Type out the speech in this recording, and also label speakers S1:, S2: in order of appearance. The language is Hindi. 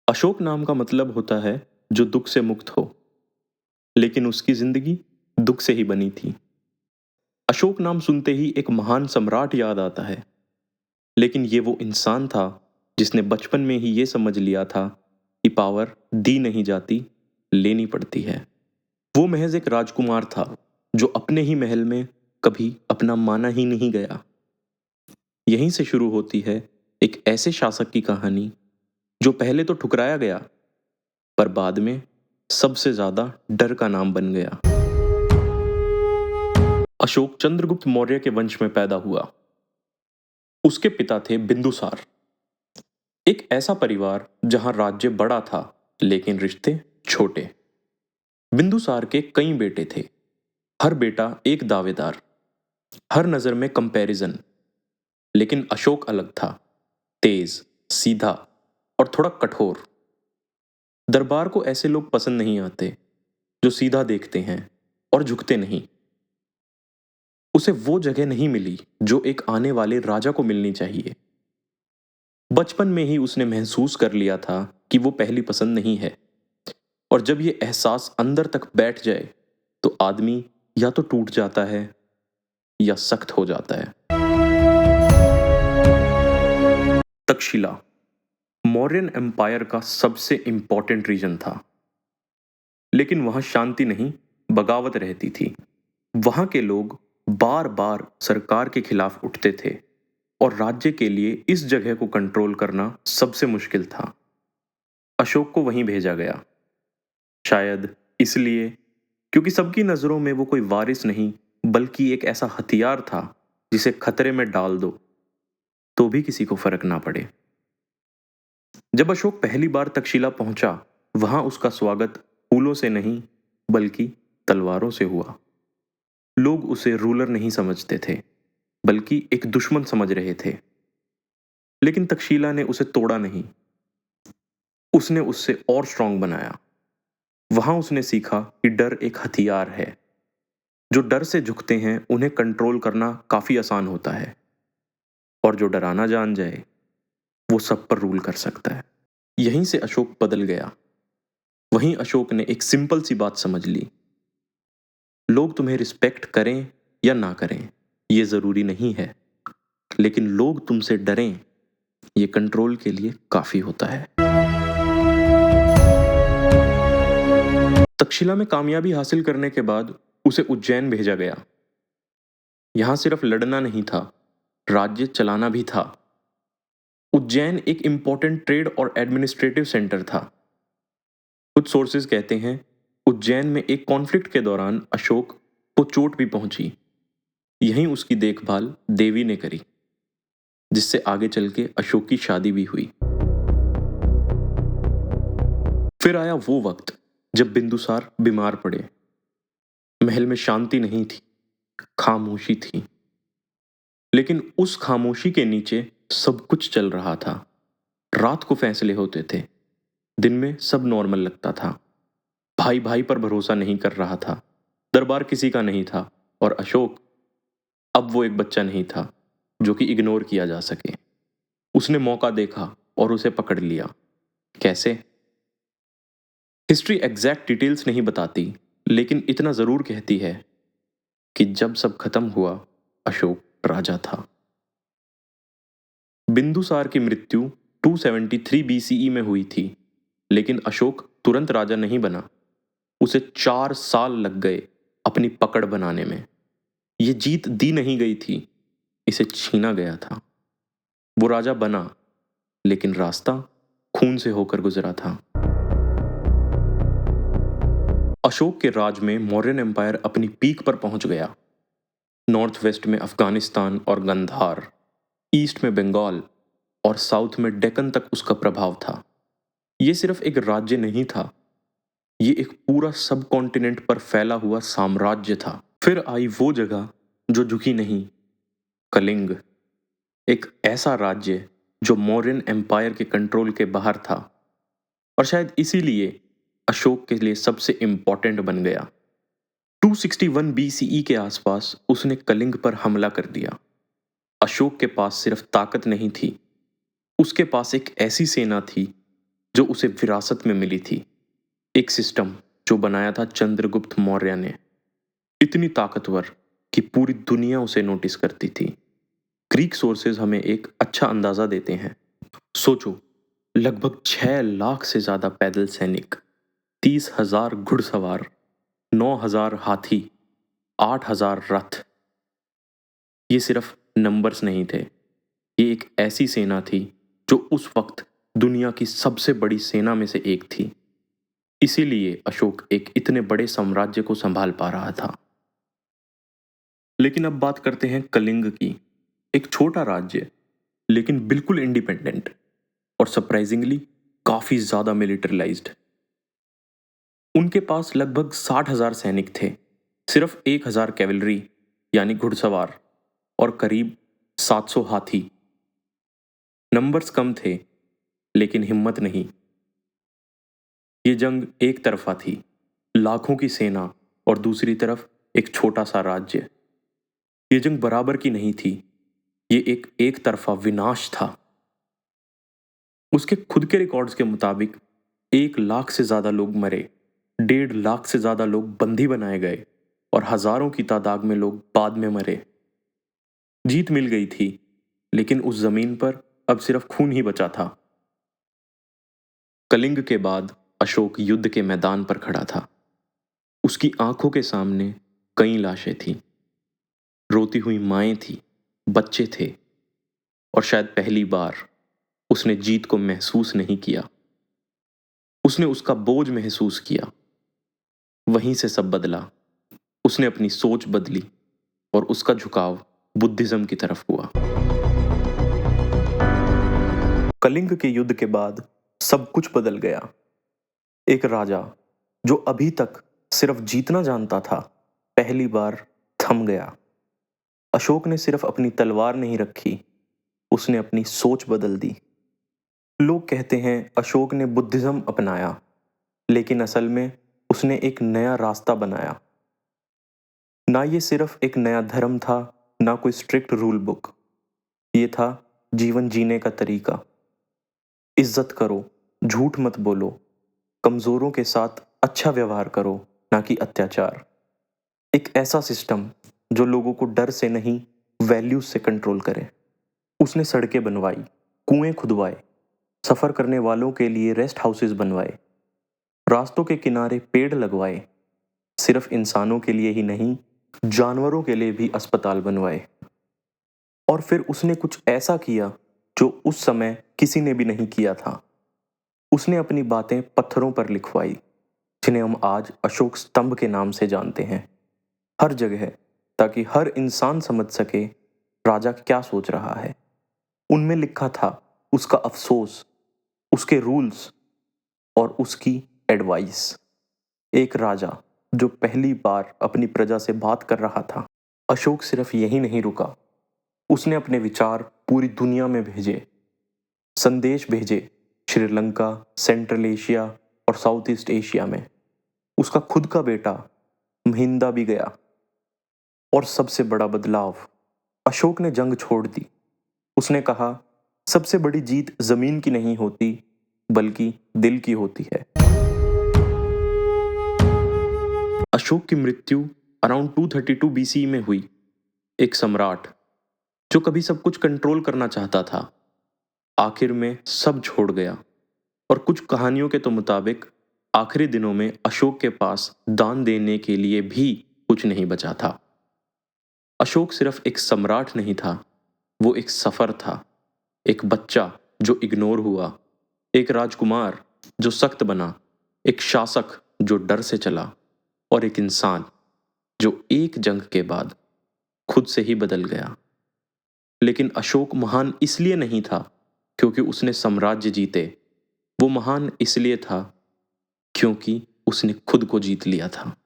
S1: अशोक नाम का मतलब होता है जो दुख से मुक्त हो, लेकिन उसकी जिंदगी दुख से ही बनी थी। अशोक नाम सुनते ही एक महान सम्राट याद आता है, लेकिन ये वो इंसान था जिसने बचपन में ही ये समझ लिया था कि पावर दी नहीं जाती, लेनी पड़ती है। वो महज एक राजकुमार था जो अपने ही महल में कभी अपना माना ही नहीं गया। यहीं से शुरू होती है एक ऐसे शासक की कहानी जो पहले तो ठुकराया गया, पर बाद में सबसे ज्यादा डर का नाम बन गया। अशोक चंद्रगुप्त मौर्य के वंश में पैदा हुआ। उसके पिता थे बिंदुसार, एक ऐसा परिवार जहां राज्य बड़ा था लेकिन रिश्ते छोटे। बिंदुसार के कई बेटे थे, हर बेटा एक दावेदार, हर नजर में कंपैरिजन। लेकिन अशोक अलग था, तेज, सीधा और थोड़ा कठोर। दरबार को ऐसे लोग पसंद नहीं आते जो सीधा देखते हैं और झुकते नहीं। उसे वो जगह नहीं मिली जो एक आने वाले राजा को मिलनी चाहिए। बचपन में ही उसने महसूस कर लिया था कि वो पहली पसंद नहीं है, और जब ये एहसास अंदर तक बैठ जाए तो आदमी या तो टूट जाता है या सख्त हो जाता है। तक्षशिला मौर्यन एम्पायर का सबसे इंपॉर्टेंट रीजन था, लेकिन वहां शांति नहीं, बगावत रहती थी। वहां के लोग बार बार सरकार के खिलाफ उठते थे, और राज्य के लिए इस जगह को कंट्रोल करना सबसे मुश्किल था। अशोक को वहीं भेजा गया, शायद इसलिए क्योंकि सबकी नजरों में वो कोई वारिस नहीं बल्कि एक ऐसा हथियार था जिसे खतरे में डाल दो तो भी किसी को फर्क ना पड़े। जब अशोक पहली बार तक्षशिला पहुंचा, वहां उसका स्वागत फूलों से नहीं बल्कि तलवारों से हुआ। लोग उसे रूलर नहीं समझते थे बल्कि एक दुश्मन समझ रहे थे। लेकिन तक्षशिला ने उसे तोड़ा नहीं, उसने उससे और स्ट्रांग बनाया। वहां उसने सीखा कि डर एक हथियार है। जो डर से झुकते हैं उन्हें कंट्रोल करना काफी आसान होता है, और जो डराना जान जाए वो सब पर रूल कर सकता है। यहीं से अशोक बदल गया। वहीं अशोक ने एक सिंपल सी बात समझ ली, लोग तुम्हें रिस्पेक्ट करें या ना करें ये जरूरी नहीं है, लेकिन लोग तुमसे डरें ये कंट्रोल के लिए काफी होता है। तक्षशिला में कामयाबी हासिल करने के बाद उसे उज्जैन भेजा गया। यहां सिर्फ लड़ना नहीं था, राज्य चलाना भी था। उज्जैन एक इंपॉर्टेंट ट्रेड और एडमिनिस्ट्रेटिव सेंटर था। कुछ सोर्सेज कहते हैं उज्जैन में एक कॉन्फ्लिक्ट के दौरान अशोक को चोट भी पहुंची। यहीं उसकी देखभाल देवी ने करी, जिससे आगे चल के अशोक की शादी भी हुई। फिर आया वो वक्त जब बिंदुसार बीमार पड़े। महल में शांति नहीं थी, खामोशी थी। लेकिन उस खामोशी के नीचे सब कुछ चल रहा था। रात को फैसले होते थे, दिन में सब नॉर्मल लगता था। भाई भाई पर भरोसा नहीं कर रहा था, दरबार किसी का नहीं था, और अशोक अब वो एक बच्चा नहीं था जो कि इग्नोर किया जा सके। उसने मौका देखा और उसे पकड़ लिया। कैसे? हिस्ट्री एग्जैक्ट डिटेल्स नहीं बताती, लेकिन इतना जरूर कहती है कि जब सब खत्म हुआ, अशोक राजा था। बिंदुसार की मृत्यु 273 बीसीई में हुई थी, लेकिन अशोक तुरंत राजा नहीं बना। उसे 4 साल लग गए अपनी पकड़ बनाने में। ये जीत दी नहीं गई थी, इसे छीना गया था। वो राजा बना, लेकिन रास्ता खून से होकर गुजरा था। अशोक के राज में मौर्यन एम्पायर अपनी पीक पर पहुंच गया। नॉर्थ वेस्ट में अफगानिस्तान और गंधार, ईस्ट में बंगाल और साउथ में डेक्कन तक उसका प्रभाव था। ये सिर्फ एक राज्य नहीं था, ये एक पूरा सब कॉन्टिनेंट पर फैला हुआ साम्राज्य था। फिर आई वो जगह जो झुकी नहीं, कलिंग। एक ऐसा राज्य जो मौर्यन एम्पायर के कंट्रोल के बाहर था, और शायद इसीलिए अशोक के लिए सबसे इंपॉर्टेंट बन गया। 261 बीसीई के आसपास उसने कलिंग पर हमला कर दिया। अशोक के पास सिर्फ ताकत नहीं थी, उसके पास एक ऐसी सेना थी जो उसे विरासत में मिली थी, एक सिस्टम जो बनाया था चंद्रगुप्त मौर्य ने, इतनी ताकतवर कि पूरी दुनिया उसे नोटिस करती थी। ग्रीक सोर्सेज हमें एक अच्छा अंदाजा देते हैं। सोचो, लगभग 6 लाख से ज्यादा पैदल सैनिक, 30,000 घुड़सवार, 9,000 हाथी, 8,000 रथ। ये सिर्फ नंबर्स नहीं थे, ये एक ऐसी सेना थी जो उस वक्त दुनिया की सबसे बड़ी सेना में से एक थी। इसीलिए अशोक एक इतने बड़े साम्राज्य को संभाल पा रहा था। लेकिन अब बात करते हैं कलिंग की। एक छोटा राज्य, लेकिन बिल्कुल इंडिपेंडेंट और सरप्राइजिंगली काफी ज्यादा मिलिटरीलाइज्ड। उनके पास लगभग 60,000 सैनिक थे, सिर्फ 1,000 कैवलरी यानी घुड़सवार और करीब 700 हाथी। नंबर्स कम थे, लेकिन हिम्मत नहीं। ये जंग एक तरफा थी, लाखों की सेना और दूसरी तरफ एक छोटा सा राज्य। ये जंग बराबर की नहीं थी, ये एक तरफा विनाश था। उसके खुद के रिकॉर्ड्स के मुताबिक 1 लाख से ज्यादा लोग मरे, 1.5 लाख से ज्यादा लोग बंदी बनाए गए और हजारों की तादाद में लोग बाद में मरे। जीत मिल गई थी, लेकिन उस जमीन पर अब सिर्फ खून ही बचा था। कलिंग के बाद अशोक युद्ध के मैदान पर खड़ा था। उसकी आंखों के सामने कई लाशें थीं, रोती हुई माएं थी, बच्चे थे, और शायद पहली बार उसने जीत को महसूस नहीं किया। उसने उसका बोझ महसूस किया। वहीं से सब बदला। उसने अपनी सोच बदली और उसका झुकाव बुद्धिज्म की तरफ हुआ। कलिंग के युद्ध के बाद सब कुछ बदल गया। एक राजा जो अभी तक सिर्फ जीतना जानता था, पहली बार थम गया। अशोक ने सिर्फ अपनी तलवार नहीं रखी, उसने अपनी सोच बदल दी। लोग कहते हैं अशोक ने बुद्धिज्म अपनाया, लेकिन असल में उसने एक नया रास्ता बनाया। ना ये सिर्फ एक नया धर्म था, ना कोई स्ट्रिक्ट रूल बुक। ये था जीवन जीने का तरीका। इज्जत करो, झूठ मत बोलो, कमजोरों के साथ अच्छा व्यवहार करो, ना कि अत्याचार। एक ऐसा सिस्टम जो लोगों को डर से नहीं, वैल्यूज से कंट्रोल करे। उसने सड़कें बनवाई, कुएं खुदवाए, सफर करने वालों के लिए रेस्ट हाउसेस बनवाए, रास्तों के किनारे पेड़ लगवाए, सिर्फ इंसानों के लिए ही नहीं, जानवरों के लिए भी अस्पताल बनवाए। और फिर उसने कुछ ऐसा किया जो उस समय किसी ने भी नहीं किया था। उसने अपनी बातें पत्थरों पर लिखवाई, जिन्हें हम आज अशोक स्तंभ के नाम से जानते हैं, हर जगह, ताकि हर इंसान समझ सके राजा क्या सोच रहा है। उनमें लिखा था उसका अफसोस, उसके रूल्स और उसकी एडवाइस। एक राजा जो पहली बार अपनी प्रजा से बात कर रहा था। अशोक सिर्फ यही नहीं रुका, उसने अपने विचार पूरी दुनिया में भेजे, संदेश भेजे, श्रीलंका, सेंट्रल एशिया और साउथ ईस्ट एशिया में। उसका खुद का बेटा महिंदा भी गया। और सबसे बड़ा बदलाव, अशोक ने जंग छोड़ दी। उसने कहा, सबसे बड़ी जीत जमीन की नहीं होती, बल्कि दिल की होती है। अशोक की मृत्यु अराउंड 232 बीसी में हुई। एक सम्राट जो कभी सब कुछ कंट्रोल करना चाहता था, आखिर में सब छोड़ गया। और कुछ कहानियों के तो मुताबिक आखिरी दिनों में अशोक के पास दान देने के लिए भी कुछ नहीं बचा था। अशोक सिर्फ एक सम्राट नहीं था, वो एक सफर था। एक बच्चा जो इग्नोर हुआ, एक राजकुमार जो सख्त बना, एक शासक जो डर से चला, और एक इंसान जो एक जंग के बाद खुद से ही बदल गया। लेकिन अशोक महान इसलिए नहीं था क्योंकि उसने साम्राज्य जीते, वो महान इसलिए था क्योंकि उसने खुद को जीत लिया था।